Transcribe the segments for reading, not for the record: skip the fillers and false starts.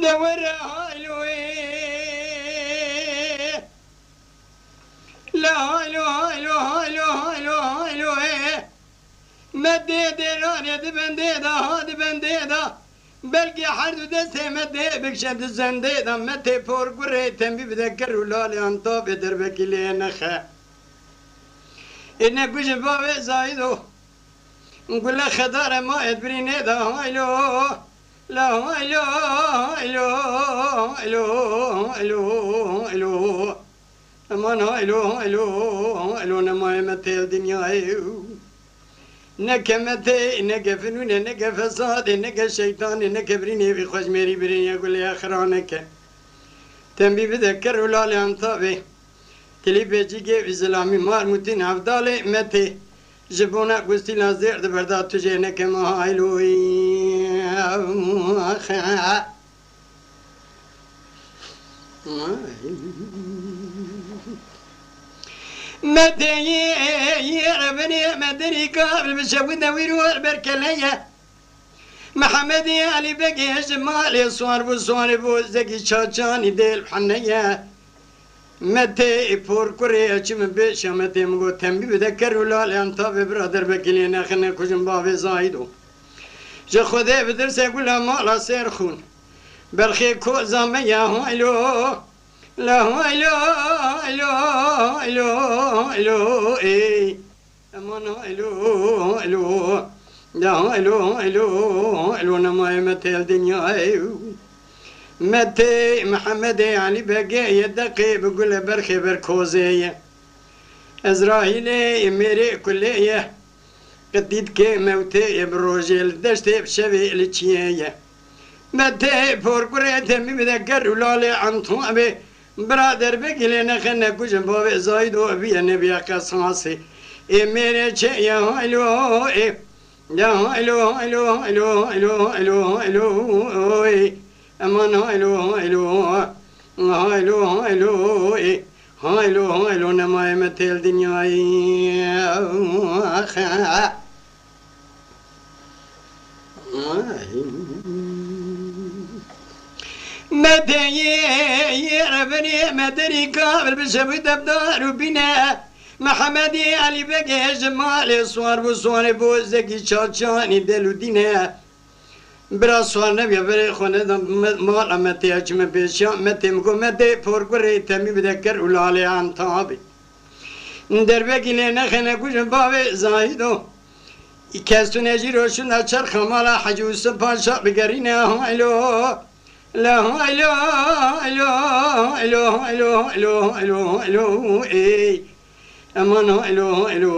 دور هالوي لا هالو هالو هالو هالو هالو مدي ديراني دبندي دا هادي بندي دا بلقي حرد دسته مدي بكشد الزندي دا متي فور قري تنبي بذكر ولالي انطو بدربك لي نخا إنك بش بابي زايدو نقول لك خدار ما يدبريني دا هايلو لا هايلو هايلو هايلو هايلو هايلو أمان هايلو هايلو هايلو نما متي الدنيا نكمتي نك فنون نك فساد نك شيطان نك بريني في خوش ميري بريني يقول يا خرانك تنبي بذكر ولا لانطابي تلي بيجي في سلامي مار متين أفضل متي جبونا قستي لازير دبردات تجي نك ما هايلوي مدني ربني مدني قابل بشوي ويروح بركلية محمدي علي بقي جمالي صور بصور بوزكي شاچاني ديل حنية متى فور كوريا چم بيش متى مغو تنبي بذكر ولا لانطاب برادر بكلينا خنا كوجم بابي زايدو جو خدي بدرس يقول ما لا سيرخون برخي كو زاميا هايلو لا هايلو هايلو هايلو هايلو اي امان هايلو هايلو لا هايلو هايلو هايلو نما متى الدنيا متى محمد يعني بقى يدقي بقول برخي بركوزية إسرائيلي ميري كلية قديد كي موتي بروجيل دشتي بشبي لتشيية متى فورقريت مي بذكر ولالي عن طوابي برادر بقي لنا خنا كوجن بابي زايدو بي نبي قصاصي ميري تشيا هايلو يا هايلو هايلو هايلو هايلو هايلو هايلو أمان هايلو هايلو هايلو هايلو هايلو هايلو نما متى الدنيا مدني ربني مدني قابل بشوي دبدار بنا محمدي علي بقي جمالي صور بصور بوزكي شاچاني دلو دينا برا سوال نبي بري خونه مال متى أجمع بيشا متى مكو متى فورقري تمي بذكر ولالي عن طابي دربك لنا خنا كوجن بابي زايدو كاستون اجيرو شن اشر خمالا حجوس باشا بقرينا هايلو لا هايلو هايلو هايلو هايلو هايلو هايلو هايلو اي امان هايلو هايلو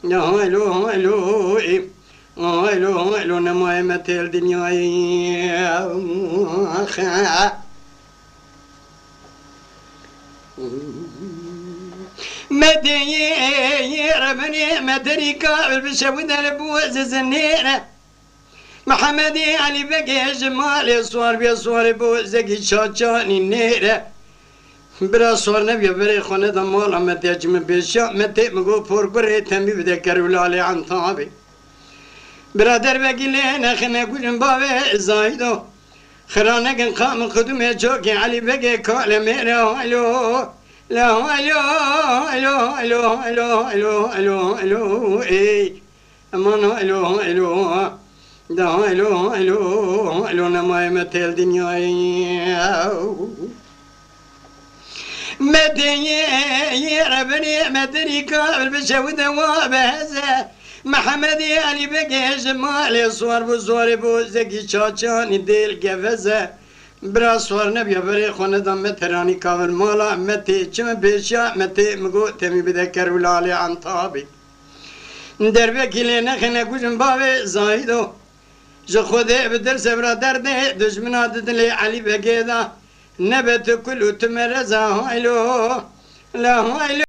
لا هايلو هايلو اي هايلو هايلو نما متى الدنيا مدني ربني مدري قابل بشوي البوز زنيرة محمدي علي بقي جمالي صور بيصور بوزكي شاچاني نيرة برا صور نبي بري خونه دمال متى اجمع بيشا متى مقو فورقري تنبي بذكر ولالي عن طابي برادر بقي لنا خنا كوجن بابي زايدو خرانك قام قدوم جوكي علي بقي كول ميرا هايلو لا هايلو هايلو هايلو هايلو هايلو هايلو هايلو اي امان هايلو هايلو دا هايلو هايلو هايلو نما متى الدنيا مدني ربني مدني قابل بشوي دواب هذا محمدي علي بقي جمالي صور بزور بوزكي شاچاني ديل قفزة برا صور نبي بري خونه دم تراني كاول مالا متى چم بيشا متى مقو تمي بذكر ولالي عن طابي دربك لنا خنا كوجن بابي زايدو جو خودي بدرس برادر ده دشمنا ددلي علي بقي دا نبت كله تمرزا هايلو لا هايلو